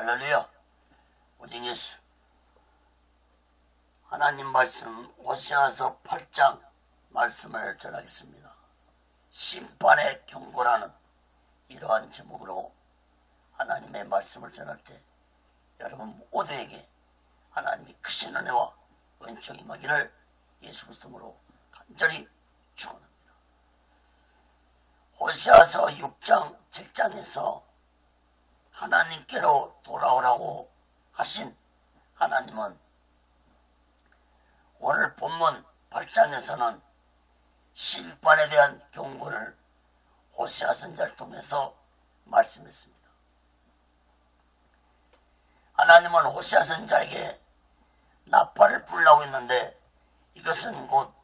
할렐루야. 오직 예수. 하나님 말씀 호세아서 8장 말씀을 전하겠습니다. 심판의 경고라는 이러한 제목으로 하나님의 말씀을 전할 때 여러분 모두에게 하나님이 크신 은혜와 은총이 임하기를 예수 그리스도로 간절히 축원합니다. 호세아서 6장 7장에서 하나님께로 돌아오라고 하신 하나님은 오늘 본문 8장에서는 심판에 대한 경고를 호세아 선지자를 통해서 말씀했습니다. 하나님은 호세아 선지자에게 나팔을 불라고 했는데 이것은 곧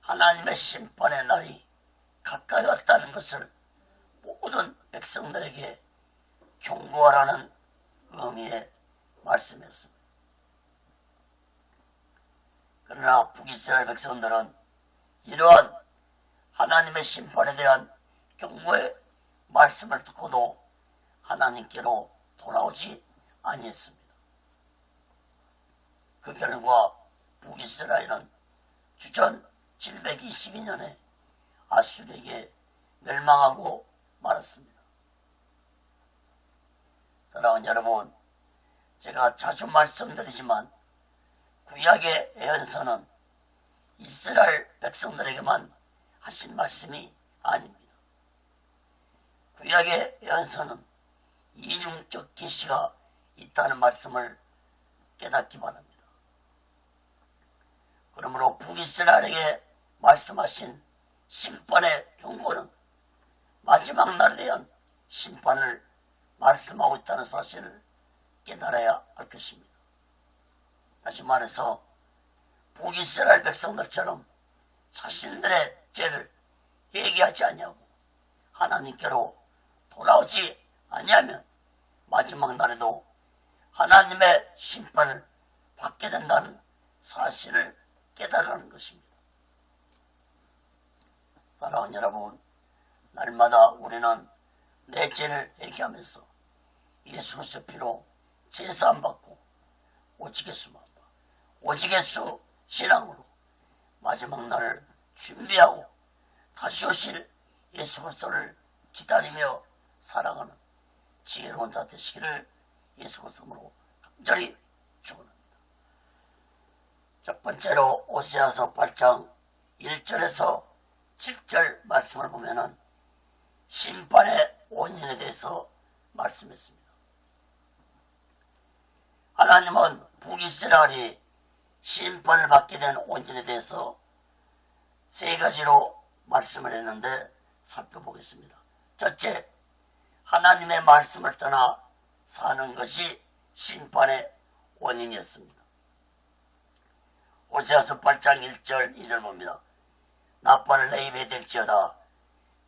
하나님의 심판의 날이 가까이 왔다는 것을 모든 백성들에게 경고하라는 의미의 말씀이었습니다. 그러나 북이스라엘 백성들은 이러한 하나님의 심판에 대한 경고의 말씀을 듣고도 하나님께로 돌아오지 아니했습니다. 그 결과 북이스라엘은 주전 722년에 아수르에게 멸망하고 말았습니다. 사랑하는 여러분, 제가 자주 말씀드리지만 구약의 예언서는 이스라엘 백성들에게만 하신 말씀이 아닙니다. 구약의 예언서는 이중적 계시가 있다는 말씀을 깨닫기 바랍니다. 그러므로 북이스라엘에게 말씀하신 심판의 경고는 마지막 날에 대한 심판을 말씀하고 있다는 사실을 깨달아야 할 것입니다. 다시 말해서 북이스라엘 백성들처럼 자신들의 죄를 회개하지 아니하고 하나님께로 돌아오지 아니하면 마지막 날에도 하나님의 심판을 받게 된다는 사실을 깨달으라는 것입니다. 사랑하는 여러분, 날마다 우리는 내 죄를 회개하면서 예수 그리스도의 피로 제사함 받고 오직 예수 신앙으로 마지막 날을 준비하고 다시 오실 예수 그리스도를 기다리며 살아가는 지혜로운 자 되시기를 예수 그리스도로 간절히 축원합니다. 첫 번째로 호세아서 8장 1절에서 7절 말씀을 보면은 심판의 원인에 대해서 말씀했습니다. 하나님은 북이스라엘이 심판을 받게 된 원인에 대해서 세 가지로 말씀을 했는데 살펴보겠습니다. 첫째, 하나님의 말씀을 떠나 사는 것이 심판의 원인이었습니다. 호세아서 8장 1절 2절 봅니다. 나팔을 내 입에 댈지어다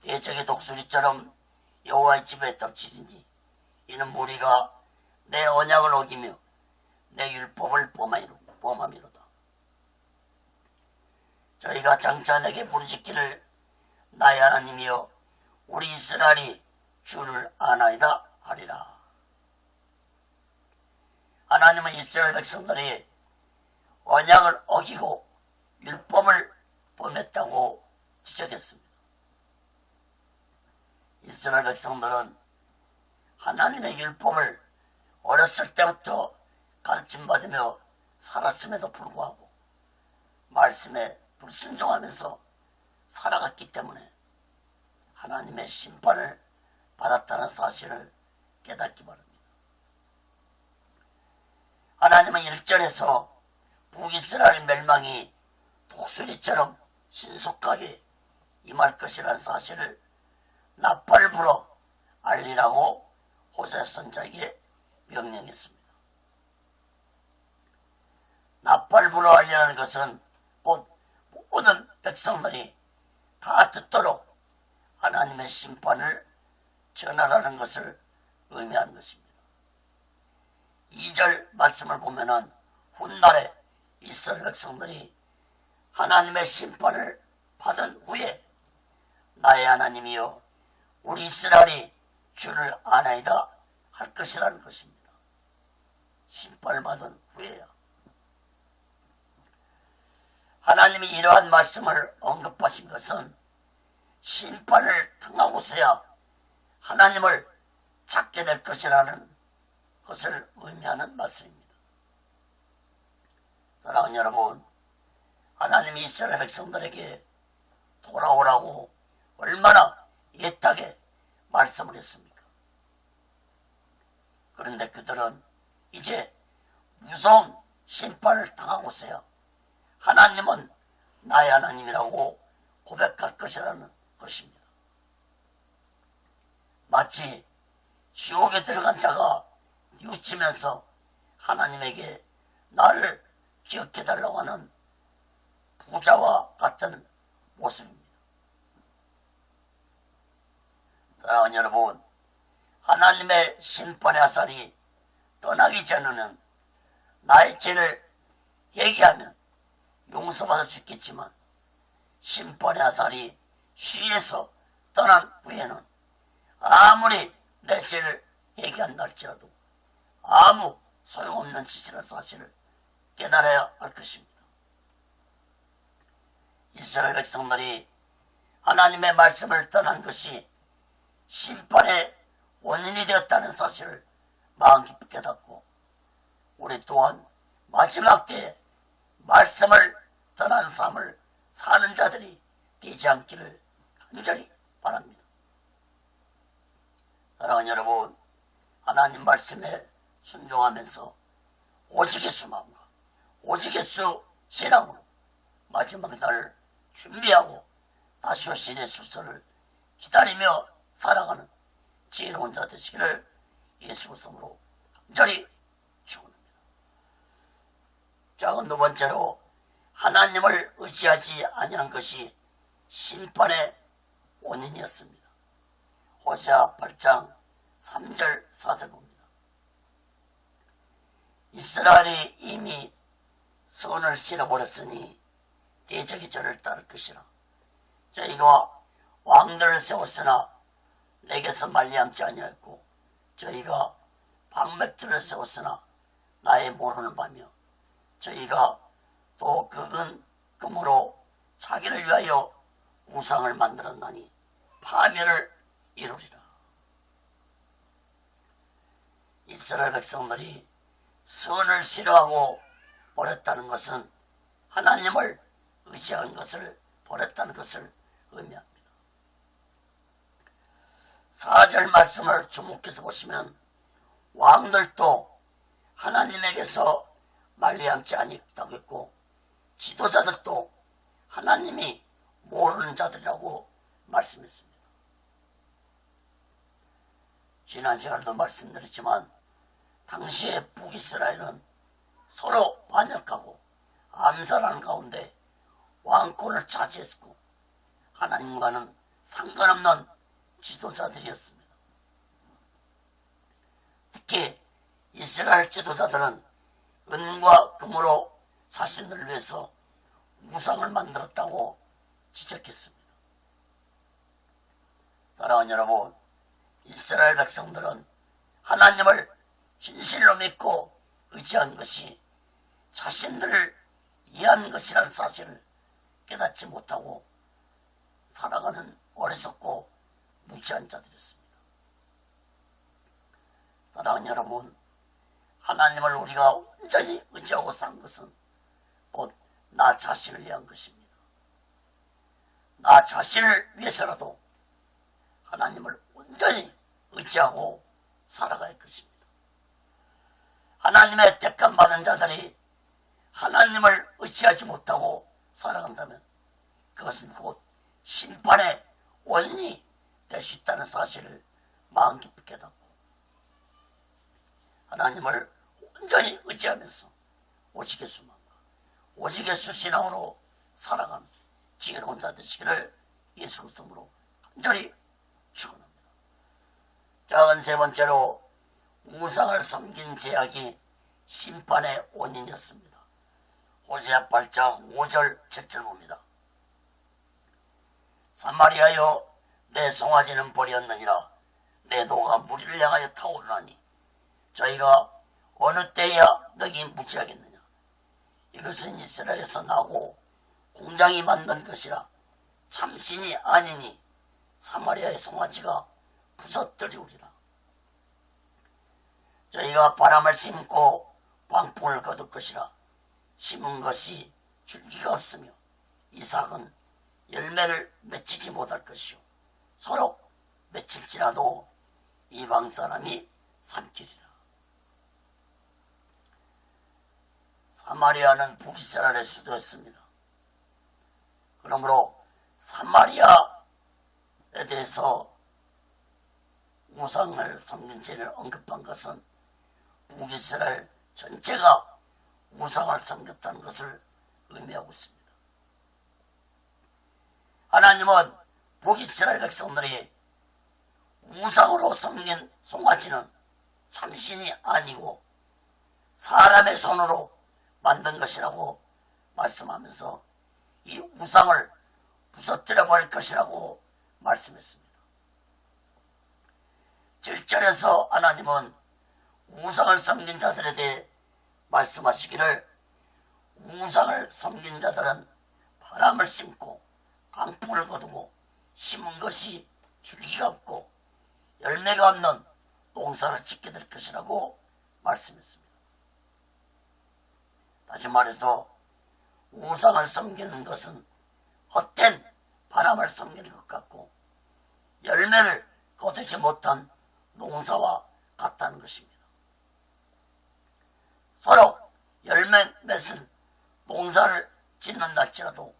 대적의 독수리처럼 여호와의 집에 덮치든지 이는 무리가 내 언약을 어기며 내 율법을 범함이로다. 저희가 장차 내게 부르짖기를 나의 하나님이여 우리 이스라엘이 주를 아나이다 하리라. 하나님은 이스라엘 백성들이 언약을 어기고 율법을 범했다고 지적했습니다. 이스라엘 백성들은 하나님의 율법을 어렸을 때부터 가르침받으며 살았음에도 불구하고 말씀에 불순종하면서 살아갔기 때문에 하나님의 심판을 받았다는 사실을 깨닫기 바랍니다. 하나님은 1절에서 북이스라엘 멸망이 독수리처럼 신속하게 임할 것이라는 사실을 나팔을 불어 알리라고 호세아 선지자에게 명령했습니다. 나팔 불어 알리라는 것은 곧 모든 백성들이 다 듣도록 하나님의 심판을 전하라는 것을 의미하는 것입니다. 2절 말씀을 보면은 훗날에 이스라엘 백성들이 하나님의 심판을 받은 후에 나의 하나님이여 우리 이스라엘이 주를 아나이다 할 것이라는 것입니다. 심판을 받은 후에야. 하나님이 이러한 말씀을 언급하신 것은 심판을 당하고서야 하나님을 찾게 될 것이라는 것을 의미하는 말씀입니다. 사랑하는 여러분, 하나님이 이스라엘 백성들에게 돌아오라고 얼마나 애타게 말씀을 했습니까? 그런데 그들은 이제 무서운 심판을 당하고서야 하나님은 나의 하나님이라고 고백할 것이라는 것입니다. 마치 지옥에 들어간 자가 뉘우치면서 하나님에게 나를 기억해달라고 하는 부자와 같은 모습입니다. 사랑하는 여러분, 하나님의 심판의 화살이 떠나기 전에는 나의 죄를 얘기하면 용서받을 수 있겠지만 심판의 화살이 쉬에서 떠난 후에는 아무리 내 죄를 얘기한다 할지라도 아무 소용없는 짓이라는 사실을 깨달아야 할 것입니다. 이스라엘 백성들이 하나님의 말씀을 떠난 것이 심판의 원인이 되었다는 사실을 마음 깊이 깨닫고 우리 또한 마지막 때에 말씀을 떠난 삶을 사는 자들이 되지 않기를 간절히 바랍니다. 사랑하는 여러분, 하나님 말씀에 순종하면서 오직 예수 마음과 오직 예수 신앙으로 마지막 날을 준비하고 다시 오신 예수를 기다리며 살아가는 지혜로운 자 되시기를 예수 그리스도로 간절히 축원합니다. 자, 두 번째로 하나님을 의지하지 아니한 것이 심판의 원인이었습니다. 호세아 8장 3절 4절 봅니다. 이스라엘이 이미 선을 실어버렸으니 대적이 저를 따를 것이라. 저희가 왕들을 세웠으나 내게서 말리암지 아니하였고 저희가 방백들을 세웠으나 나의 모르는 바며 저희가 또 극은 금으로 자기를 위하여 우상을 만들었나니 파멸을 이루리라. 이스라엘 백성들이 선을 싫어하고 버렸다는 것은 하나님을 의지한 것을 버렸다는 것을 의미합니다. 4절 말씀을 주목해서 보시면 왕들도 하나님에게서 말리암지 아니했다고 했고 지도자들도 하나님이 모르는 자들이라고 말씀했습니다. 지난 시간에도 말씀드렸지만 당시의 북이스라엘은 서로 반역하고 암살하는 가운데 왕권을 차지했고 하나님과는 상관없는 지도자들이었습니다. 특히 이스라엘 지도자들은 은과 금으로 자신들을 위해서 우상을 만들었다고 지적했습니다. 사랑하는 여러분, 이스라엘 백성들은 하나님을 진실로 믿고 의지한 것이 자신들을 위한 것이라는 사실을 깨닫지 못하고 살아가는 어리석고 무지한 자들이었습니다. 사랑하는 여러분, 하나님을 우리가 온전히 의지하고 산 것은 곧 나 자신을 위한 것입니다. 나 자신을 위해서라도 하나님을 온전히 의지하고 살아갈 것입니다. 하나님의 택함 받은 자들이 하나님을 의지하지 못하고 살아간다면 그것은 곧 심판의 원인이 될 수 있다는 사실을 마음 깊이 깨닫고 하나님을 온전히 의지하면서 오직 예수만과 오직 예수 신앙으로 살아가는 지혜로운 자 되시기를 예수 그리스도로 간절히 축원합니다. 작은 세 번째로 우상을 섬긴 죄악이 심판의 원인이었습니다. 호세아 8장 5절 7절 봅니다. 사마리아여 내 송아지는 버렸느니라 내 노가 무리를 향하여 타오르나니 저희가 어느 때야 너희 무지하겠느냐. 이것은 이스라엘에서 나고 공장이 만든 것이라 참신이 아니니 사마리아의 송아지가 부서뜨리우리라. 저희가 바람을 심고 광풍을 거둘 것이라 심은 것이 줄기가 없으며 이삭은 열매를 맺히지 못할 것이요 서로 맺힐지라도 이방 사람이 삼키리라. 사마리아는 북이스라엘의 수도였습니다. 그러므로 사마리아에 대해서 우상을 섬긴 죄를 언급한 것은 북이스라엘 전체가 우상을 섬겼다는 것을 의미하고 있습니다. 하나님은 북이스라엘 백성들이 우상으로 섬긴 송아지는 참신이 아니고 사람의 손으로 만든 것이라고 말씀하면서 이 우상을 부서뜨려 버릴 것이라고 말씀했습니다. 7절에서 하나님은 우상을 섬긴 자들에 대해 말씀하시기를 우상을 섬긴 자들은 바람을 심고 강풍을 거두고 심은 것이 줄기가 없고 열매가 없는 농사를 짓게 될 것이라고 말씀했습니다. 다시 말해서 우상을 섬기는 것은 헛된 바람을 섬기는 것 같고 열매를 거두지 못한 농사와 같다는 것입니다. 서로 열매 맺은 농사를 짓는날지라도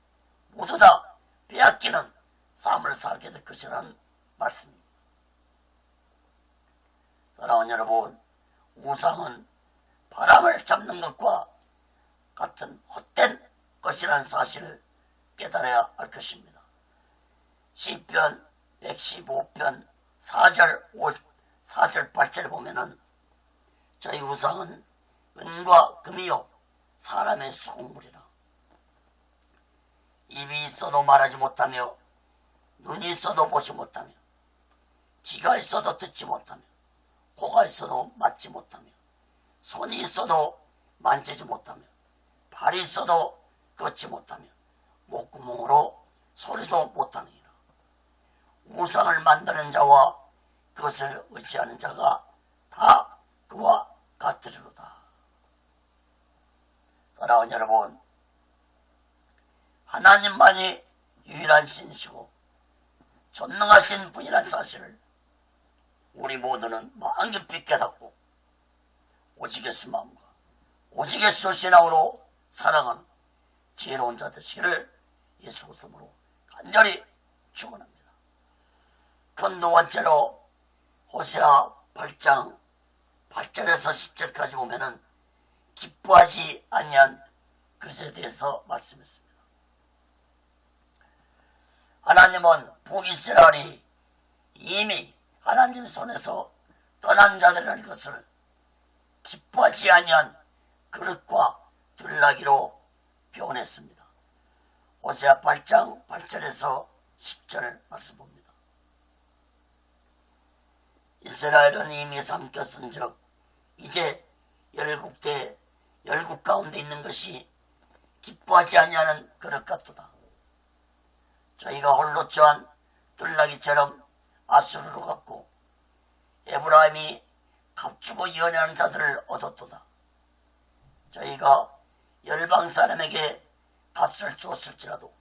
모두 다 빼앗기는 삶을 살게 될 것이라는 말씀입니다. 사랑하는 여러분, 우상은 바람을 잡는 것과 같은 헛된 것이라는 사실을 깨달아야 할 것입니다. 시편 115편 4절 8절에 보면은 저희 우상은 은과 금이요 사람의 수공물이라. 입이 있어도 말하지 못하며 눈이 있어도 보지 못하며 귀가 있어도 듣지 못하며 코가 있어도 맞지 못하며 손이 있어도 만지지 못하며 발이 있어도 걷지 못하며 목구멍으로 소리도 못하느니라. 우상을 만드는 자와 그것을 의지하는 자가 다 그와 같으리로다. 사랑하는 여러분, 하나님만이 유일한 신이시고 전능하신 분이라는 사실을 우리 모두는 마음 깊이 깨닫고 오직 예수 마음과 오직 예수 신앙으로 살아가는 지혜로운 자 되시기를 예수 그리스도로 간절히 축원합니다. 큰 두 번째로 호세아 8장 8절에서 10절까지 보면은 기뻐하지 아니한 그것에 대해서 말씀했습니다. 하나님은 북이스라엘이 이미 하나님 손에서 떠난 자들이라는 것을 기뻐하지 아니한 그릇과 들나귀로 표현했습니다. 호세아 8장 8절에서 10절 말씀 봅니다. 이스라엘은 이미 삼켰은즉 이제 열국 가운데 있는 것이 기뻐하지 아니하는 그릇 같도다. 저희가 홀로 처한 들나귀처럼 아수르로 갔고 에브라임이 값주고 연애하는 자들을 얻었도다. 저희가 열방 사람에게 값을 주었을지라도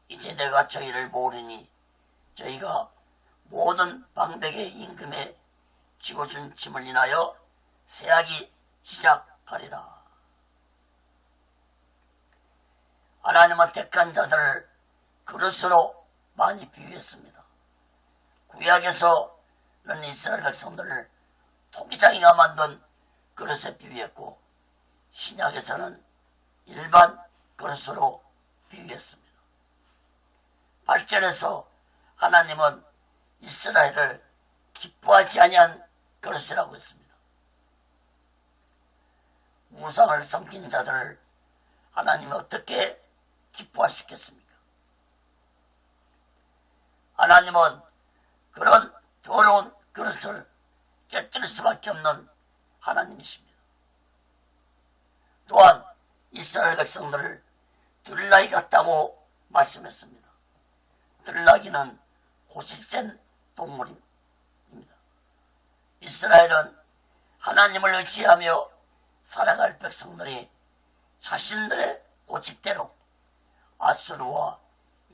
이제 내가 저희를 모르니 저희가 모든 방백의 임금에 쥐고준 짐을 인하여 세하기 시작하리라. 하나님은 택한 자들을 그릇으로 많이 비유했습니다. 구약에서는 이스라엘 백성들을 토기장이가 만든 그릇에 비유했고 신약에서는 일반 그릇으로 비유했습니다. 8절에서 하나님은 이스라엘을 기뻐하지 아니한 그릇이라고 했습니다. 우상을 섬긴 자들을 하나님이 어떻게 기뻐할 수 있겠습니까? 하나님은 그런 더러운 그릇을 깨뜨릴 수밖에 없는 하나님이십니다. 또한 이스라엘 백성들을 들나귀 같다고 말씀했습니다. 들나귀는 고집센 동물입니다. 이스라엘은 하나님을 의지하며 살아갈 백성들이 자신들의 고집대로 아수르와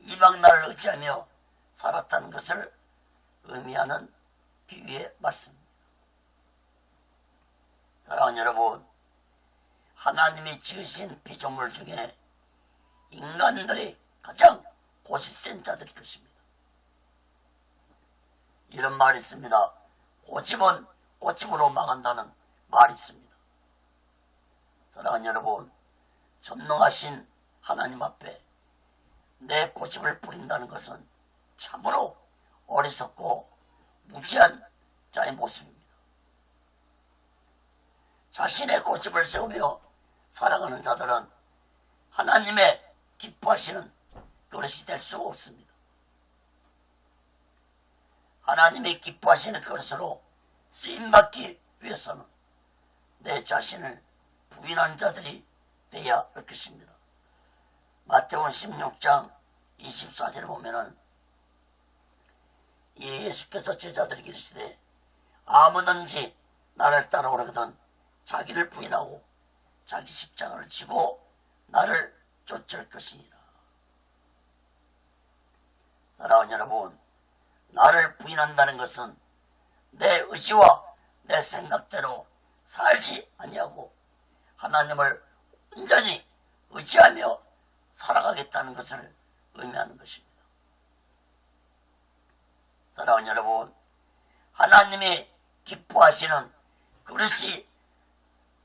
이방나라를 의지하며 살았다는 것을 의미하는 비유의 말씀입니다. 사랑하는 여러분, 하나님이 지으신 피조물 중에 인간들이 가장 고집센 자들일 것입니다. 이런 말이 있습니다. 고집은 고집으로 망한다는 말이 있습니다. 사랑하는 여러분, 전능하신 하나님 앞에 내 고집을 부린다는 것은 참으로 어리석고 무지한 자의 모습입니다. 자신의 고집을 세우며 살아가는 자들은 하나님의 기뻐하시는 그릇이 될 수 없습니다. 하나님이 기뻐하시는 그릇으로 쓰임받기 위해서는 내 자신을 부인한 자들이 되어야 할 것입니다. 마태복음 16장 24절에 보면은 예수께서 제자들에게 이르시되 아무든지 나를 따라오려거든 자기를 부인하고 자기 십자가를 지고 나를 쫓을 것이니라. 사랑하는 여러분, 나를 부인한다는 것은 내 의지와 내 생각대로 살지 아니하고 하나님을 온전히 의지하며 살아가겠다는 것을 의미하는 것입니다. 사랑하는 여러분, 하나님이 기뻐하시는 그릇이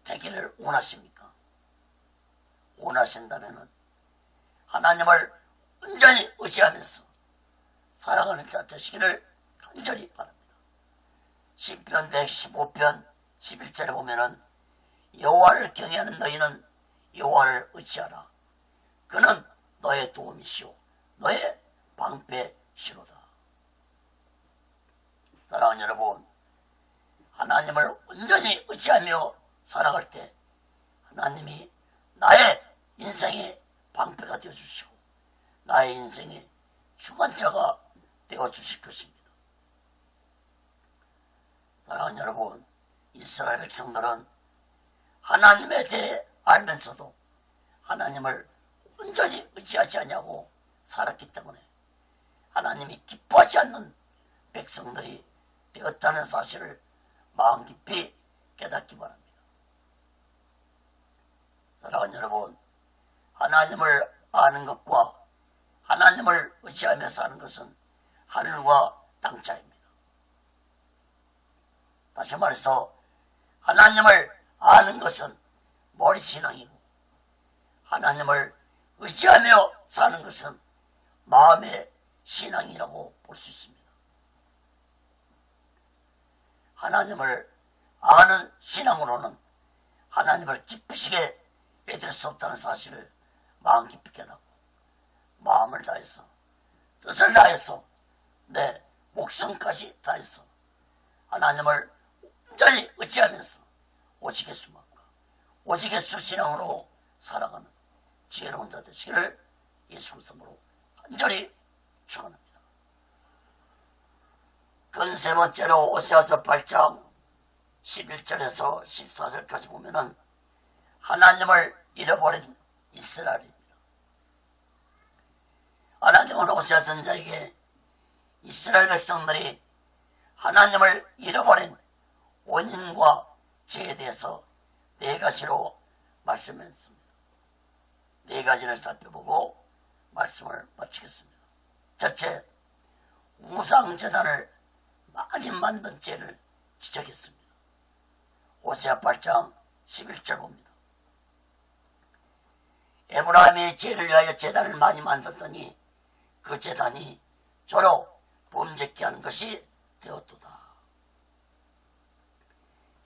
되기를 원하십니까? 원하신다면 하나님을 온전히 의지하면서 살아가는 자 되시기를 간절히 바랍니다. 시편 115편 11절에 보면은 여호와를 경외하는 너희는 여호와를 의지하라. 그는 너의 도움이시오 너의 방패시로다. 사랑하는 여러분, 하나님을 온전히 의지하며 살아갈 때 하나님이 나의 인생의 방패가 되어주시고 나의 인생의 주관자가 되어주실 것입니다. 사랑하는 여러분, 이스라엘 백성들은 하나님에 대해 알면서도 하나님을 온전히 의지하지 않냐고 살았기 때문에 하나님이 기뻐하지 않는 백성들이 되었다는 사실을 마음 깊이 깨닫기 바랍니다. 사랑하는 여러분, 하나님을 아는 것과 하나님을 의지하며 사는 것은 하늘과 땅 차이입니다. 다시 말해서 하나님을 아는 것은 머리신앙이고 하나님을 의지하며 사는 것은 마음의 신앙이라고 볼 수 있습니다. 하나님을 아는 신앙으로는 하나님을 기쁘시게 여길 수 없다는 사실을 마음 깊이 깨닫고 마음을 다해서 뜻을 다해서 내 목숨까지 다해서 하나님을 온전히 의지하면서 오직 예수만과 오직 예수 신앙으로 살아가는 지혜로운 자 되시기를 예수 그리스도로 간절히 축원합니다. 그 세 번째로 호세아서 8장 11절에서 14절까지 보면은 하나님을 잃어버린 이스라엘입니다. 하나님은 호세아 선지자에게 이스라엘 백성들이 하나님을 잃어버린 원인과 죄에 대해서 네 가지로 말씀했습니다. 네 가지를 살펴보고 말씀을 마치겠습니다. 첫째, 우상제단을 많이 만든 죄를 지적했습니다. 호세아 8장 11절 봅니다. 에브라임이 죄를 위하여 제단을 많이 만들더니 그 제단이 저로 범죄케 하는 것이 되었도다.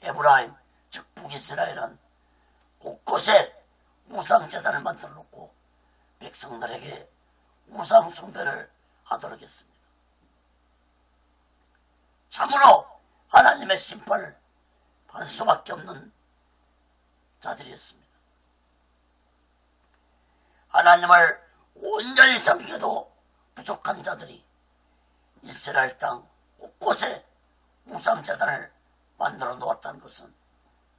에브라임, 즉 북이스라엘은 곳곳에 우상제단을 만들어 놓고 백성들에게 우상 숭배를 하도록 했습니다. 참으로 하나님의 심판을 받을 수밖에 없는 자들이었습니다. 하나님을 온전히 섬겨도 부족한 자들이 이스라엘 땅 곳곳에 우상재단을 만들어 놓았다는 것은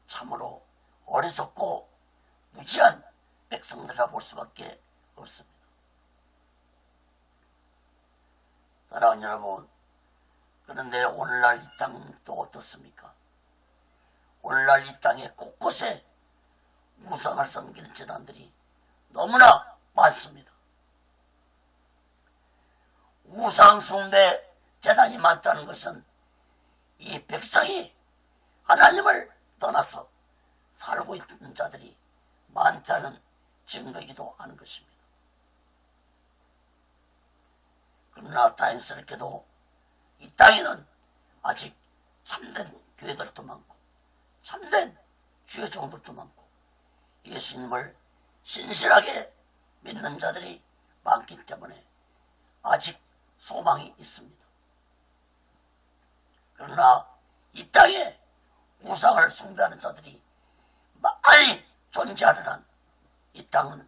참으로 어리석고 무지한 백성들이라 볼 수밖에 없습니다. 사랑하는 여러분, 그런데 오늘날 이 땅도 어떻습니까? 오늘날 이 땅에 곳곳에 우상을 섬기는 재단들이 너무나 많습니다. 우상 숭배 재단이 많다는 것은 이 백성이 하나님을 떠나서 살고 있는 자들이 많다는 증거이기도 하는 것입니다. 그러나 다행스럽게도 이 땅에는 아직 참된 교회들도 많고 참된 주의 종들도 많고 예수님을 신실하게 믿는 자들이 많기 때문에 아직 소망이 있습니다. 그러나 이 땅에 우상을 숭배하는 자들이 많이 존재하는 한 이 땅은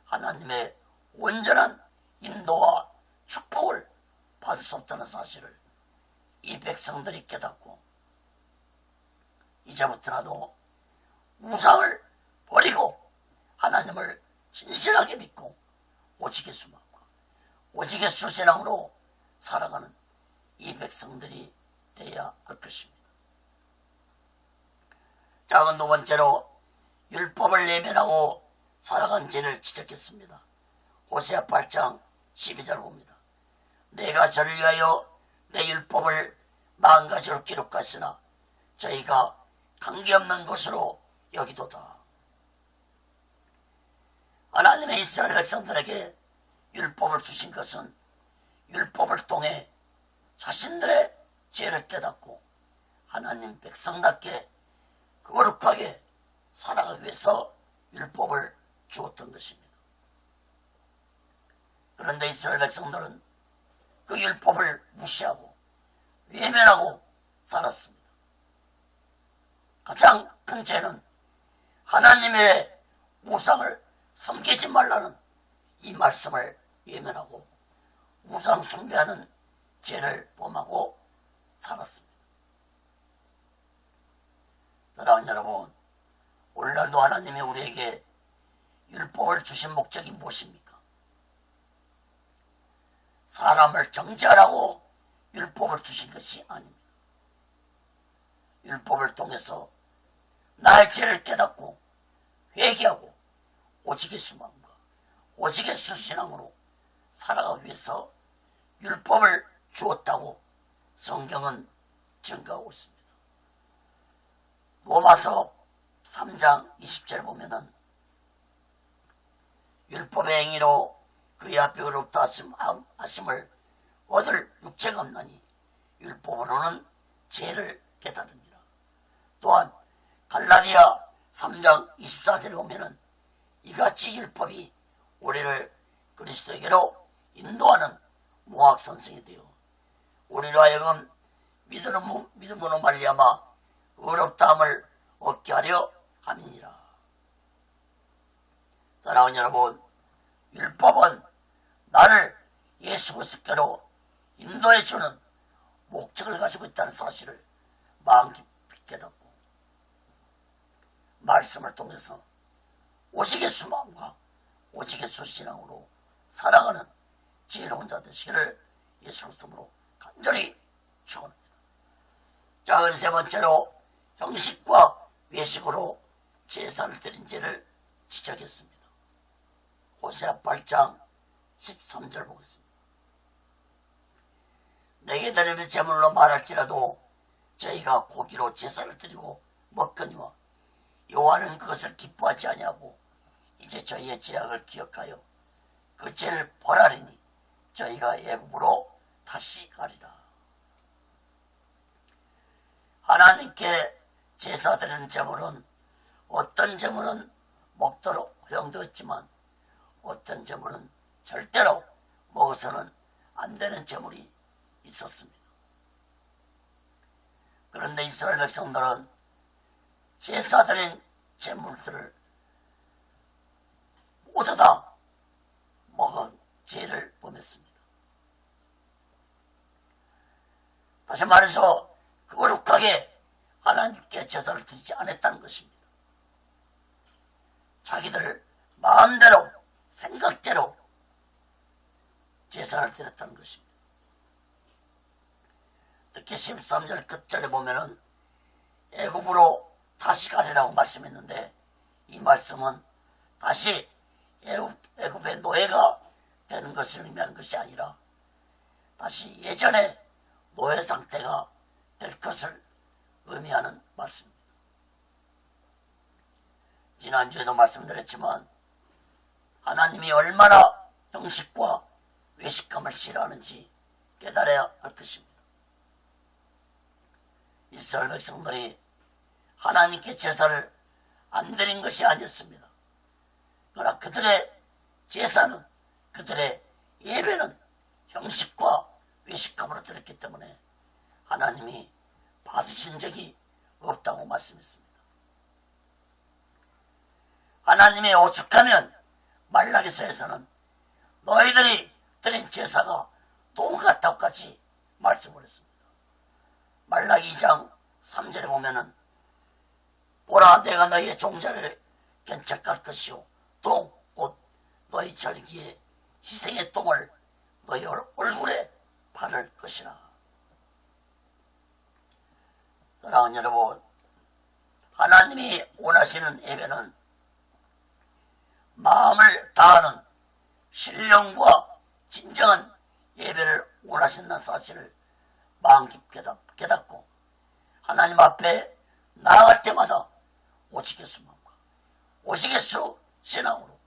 하나님의 온전한 인도와 축복을 받을 수 없다는 사실을 이 백성들이 깨닫고 이제부터라도 우상을 버리고 하나님을 신실하게 믿고 오직 예수만과 오직 예수 신앙으로 살아가는 이 백성들이 되어야 할 것입니다. 자, 두 번째로 율법을 내면하고 살아간 죄를 지적했습니다. 호세아 8장 12절 봅니다. 내가 저를 위하여 내 율법을 망가지로 기록하시나 저희가 관계없는 것으로 여기도다. 하나님의 이스라엘 백성들에게 율법을 주신 것은 율법을 통해 자신들의 죄를 깨닫고 하나님 백성답게 거룩하게 살아가기 위해서 율법을 주었던 것입니다. 그런데 이스라엘 백성들은 그 율법을 무시하고 외면하고 살았습니다. 가장 큰 죄는 하나님의 우상을 섬기지 말라는 이 말씀을 외면하고 우상 숭배하는 죄를 범하고 살았습니다. 사랑하는 여러분, 오늘날도 하나님이 우리에게 율법을 주신 목적이 무엇입니까? 사람을 정죄하라고 율법을 주신 것이 아닙니다. 율법을 통해서 나의 죄를 깨닫고 회개하고 오직 예수만과 오직 예수 신앙으로 살아가기 위해서 율법을 주었다고 성경은 증거하고 있습니다. 로마서 3장 20절 보면은 율법의 행위로 그의 앞에 의롭다 하심을 얻을 육체가 없나니 율법으로는 죄를 깨달으니라. 또한 갈라디아 3장 24절에 보면은 이같이 율법이 우리를 그리스도에게로 인도하는 모학선생이 되어 우리로 하여금 믿음으로 말미암아 의롭다함을 얻게 하려 함이니라. 사랑하는 여러분, 율법은 나를 예수 그리스도께로 인도해 주는 목적을 가지고 있다는 사실을 마음 깊이 깨닫고 말씀을 통해서 오직 예수 마음과 오직 예수 신앙으로 살아가는 지혜로운 자 되시기를 예수 그리스도로 간절히 축원합니다. 자, 세 번째로 형식과 외식으로 제사를 드린 죄를 지적했습니다. 호세아 8장 13절 보겠습니다. 내게 드리는 제물로 말할지라도 저희가 고기로 제사를 드리고 먹거니와 여호와는 그것을 기뻐하지 아니하고 이제 저희의 죄악을 기억하여 그 죄를 벌하리니 저희가 애굽으로 다시 가리라. 하나님께 제사 드리는 제물은 어떤 제물은 먹도록 허용되었지만 어떤 제물은 절대로 먹어서는 안 되는 제물이 있었습니다. 그런데 이스라엘 백성들은 제사 드린 제물들을 모두 다 죄를 범했습니다. 다시 말해서 거룩하게 하나님께 제사를 드리지 않았다는 것입니다. 자기들 마음대로 생각대로 제사를 드렸다는 것입니다. 특히 13절 끝절에 보면은 애굽으로 다시 가리라고 말씀했는데, 이 말씀은 다시 애굽의 노예가 되는 것을 의미하는 것이 아니라 다시 예전의 노예 상태가 될 것을 의미하는 말씀입니다. 지난주에도 말씀드렸지만 하나님이 얼마나 형식과 외식함을 싫어하는지 깨달아야 할 것입니다. 이스라엘 백성들이 하나님께 제사를 안 드린 것이 아니었습니다. 그러나 그들의 제사는, 그들의 예배는 형식과 외식함으로 드렸기 때문에 하나님이 받으신 적이 없다고 말씀했습니다. 하나님의 오죽하면 말라기서에서는 너희들이 드린 제사가 돈과 떡같이 말씀을 했습니다. 말라기 2장 3절에 보면은 보라, 내가 너희의 종자를 견책할 것이요 똥 곧 너희 절기에 희생의 똥을 너희 얼굴에 바를 것이라. 사랑하는 여러분, 하나님이 원하시는 예배는 마음을 다하는 신령과 진정한 예배를 원하신다는 사실을 마음 깊게 깨닫고 하나님 앞에 나아갈 때마다 오직 예수 마음과 오직 예수 신앙으로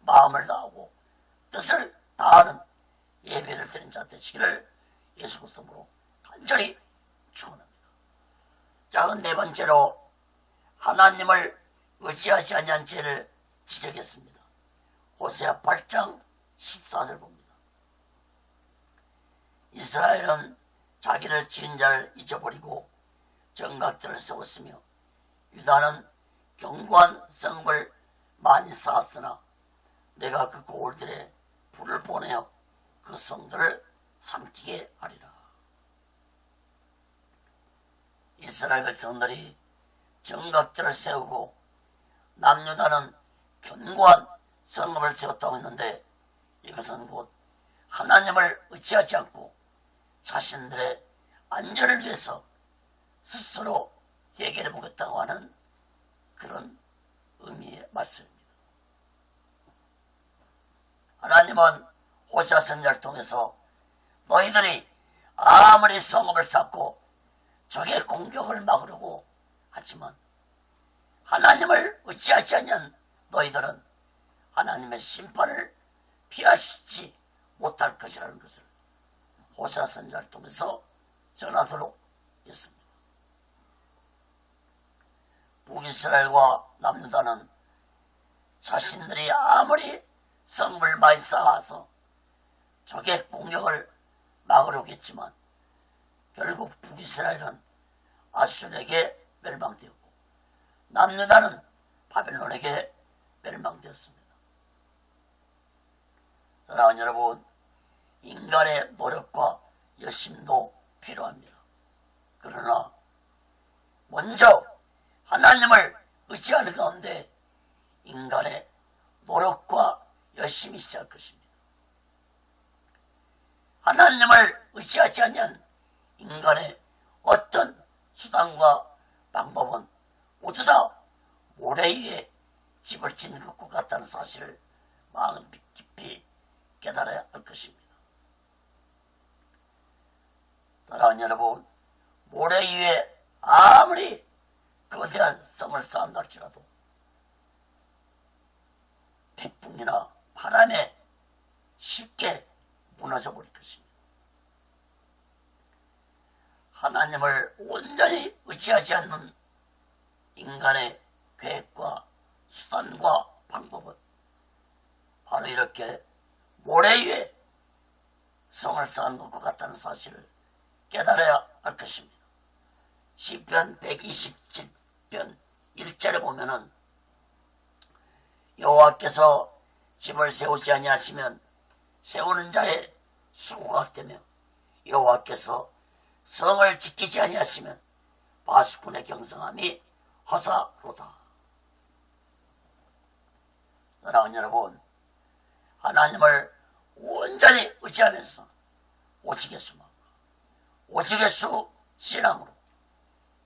마음을 다하고 뜻을 다하는 예배를 드린 자 되시기를 예수 그리스도로 간절히 축원합니다. 자, 네 번째로 하나님을 의지하지 아니한 죄를 지적했습니다. 호세아 8장 14절 봅니다. 이스라엘은 자기를 지은 자를 잊어버리고 정각들을 세웠으며 유다는 견고한 성읍을 많이 쌓았으나 내가 그 고을들에 불을 보내어 그 성들을 삼키게 하리라. 이스라엘 백성들이 정각들을 세우고 남유다는 견고한 성읍을 세웠다고 했는데, 이것은 곧 하나님을 의지하지 않고 자신들의 안전을 위해서 스스로 해결해 보겠다고 하는 그런 의미의 말씀입니다. 하나님은 호세아 선지자를 통해서 너희들이 아무리 성읍을 쌓고 적의 공격을 막으려고 하지만 하나님을 의지하지 않는 너희들은 하나님의 심판을 피하시지 못할 것이라는 것을 호세아 선지자를 통해서 전하도록 했습니다. 북이스라엘과 남유다는 자신들이 아무리 성읍을 많이 쌓아서 적의 공격을 막으려고 했지만 결국 북이스라엘은 아수르에게 멸망되었고 남유다는 바벨론에게 멸망되었습니다. 사랑하는 여러분, 인간의 노력과 열심도 필요합니다. 그러나 먼저 하나님을 의지하는 가운데 인간의 노력과 열심이 시작할 것입니다. 하나님을 의지하지 않는 인간의 어떤 수단과 방법은 모두 다 모래 위에 집을 짓는 것과 같다는 사실을 마음 깊이 깨달아야 할 것입니다. 사랑하는 여러분, 모래 위에 아무리 거대한 성을 쌓는다 할지라도 태풍이나 바람에 쉽게 무너져 버릴 것입니다. 하나님을 온전히 의지하지 않는 인간의 계획과 수단과 방법은 바로 이렇게 모래 위에 성을 쌓은 것과 같다는 사실을 깨달아야 할 것입니다. 시편 127편 1절에 보면은 여호와께서 집을 세우지 아니하시면 세우는 자의 수고가 되며 여호와께서 성을 지키지 아니하시면 바수꾼의 경성함이 허사로다. 사랑하는 여러분, 하나님을 온전히 의지하면서 오직 예수만, 오직 예수 신앙으로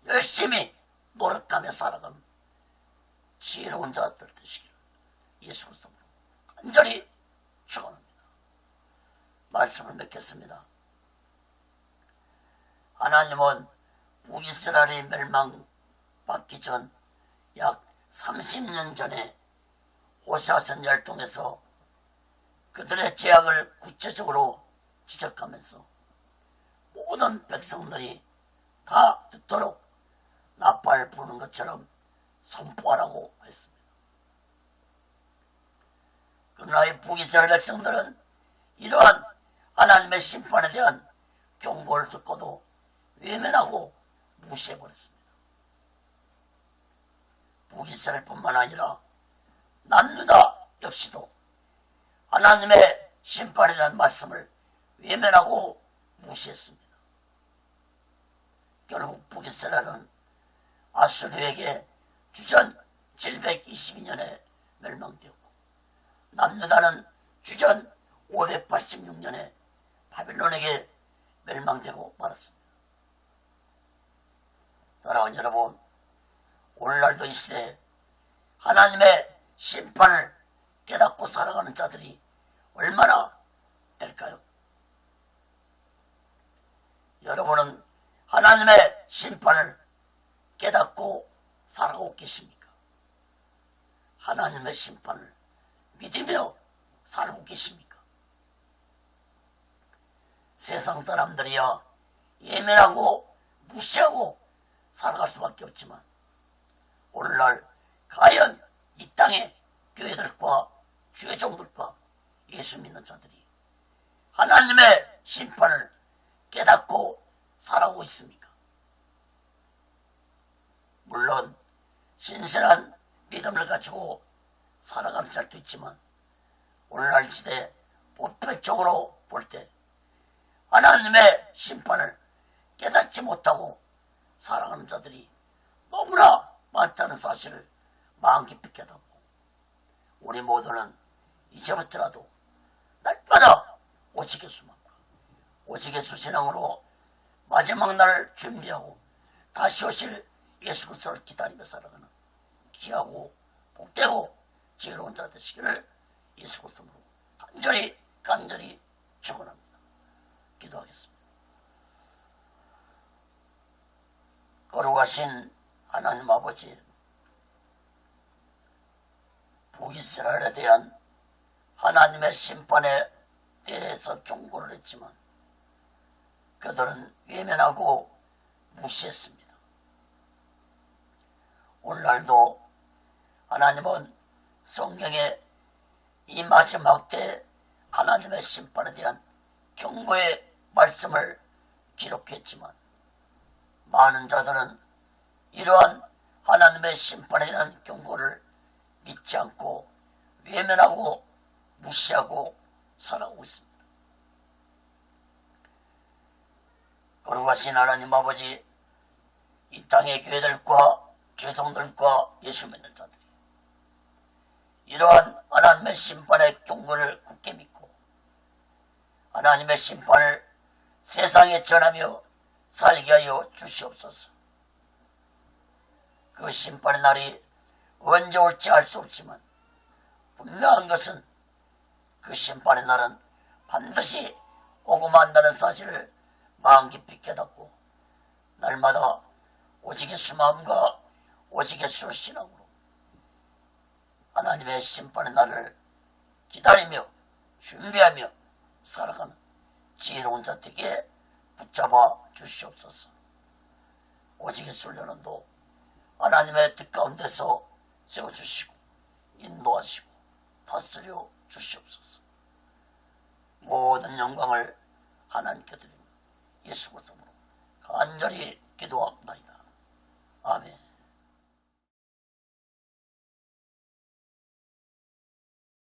열심히 노력하며 살아가는 지혜로운 자들 되시기를 예수 그리스도로 간절히 축원합니다. 말씀을 맺겠습니다. 하나님은 북이스라엘이 멸망받기 전 약 30년 전에 호세아 선지자를 통해서 그들의 죄악을 구체적으로 지적하면서 모든 백성들이 다 듣도록 나팔 부는 것처럼 선포하라고 했습니다. 그러나 이 북이스라엘 백성들은 이러한 하나님의 심판에 대한 경고를 듣고도 외면하고 무시해버렸습니다. 북이스라엘뿐만 아니라 남유다 역시도 하나님의 심판에 대한 말씀을 외면하고 무시했습니다. 결국 북이스라엘은 아수르에게 주전 722년에 멸망되었고 남유다는 주전 586년에 바빌론에게 멸망되고 말았습니다. 사랑하는 여러분, 오늘날도 이 시대에 하나님의 심판을 깨닫고 살아가는 자들이 얼마나 될까요? 여러분은 하나님의 심판을 깨닫고 살아가고 계십니까? 하나님의 심판을 믿으며 살고 계십니까? 세상 사람들이야 예민하고 무시하고 살아갈 수밖에 없지만 오늘날 과연 이 땅의 교회들과 주의 종들과 예수 믿는 자들이 하나님의 심판을 깨닫고 살아오고 있습니까? 물론 신실한 믿음을 가지고 살아가는 자도 있지만 오늘날 시대 보편적으로 볼 때 하나님의 심판을 깨닫지 못하고 살아가는 자들이 너무나 많다는 사실을 마음 깊이 깨닫고 우리 모두는 이제부터라도 날마다 오직 예수만과 오직 예수 신앙으로 마지막 날을 준비하고 다시 오실 예수 그리스도를 기다리며 살아가는 귀하고 복되고 지혜로운 자 되시기를 예수 그리스도로 간절히 축원합니다. 기도하겠습니다. 거룩하신 하나님 아버지, 북이스라엘에 대한 하나님의 심판에 대해서 경고를 했지만 그들은 외면하고 무시했습니다. 오늘날도 하나님은 성경에 이 마지막 때 하나님의 심판에 대한 경고의 말씀을 기록했지만 많은 자들은 이러한 하나님의 심판에 대한 경고를 믿지 않고 외면하고 무시하고 살아오고 있습니다. 거룩하신 하나님 아버지, 이 땅의 교회들과 죄송들과 예수 믿는 자들이 이러한 하나님의 심판의 경고를 굳게 믿고 하나님의 심판을 세상에 전하며 살게 하여 주시옵소서. 그 심판의 날이 언제 올지 알 수 없지만 분명한 것은 그 심판의 날은 반드시 오고 만다는 사실을 마음 깊이 깨닫고 날마다 오직 예수 마음과 오직 예수 신앙으로 하나님의 심판의 날을 기다리며 준비하며 살아가는 지혜로운 자들에게 붙잡아 주시옵소서. 오직 예수 연원도 하나님의 뜻 가운데서 세워주시고 인도하시고 다스려 주시옵소서. 모든 영광을 하나님께 드리며 예수 그리스도로 간절히 기도합니다. 아멘.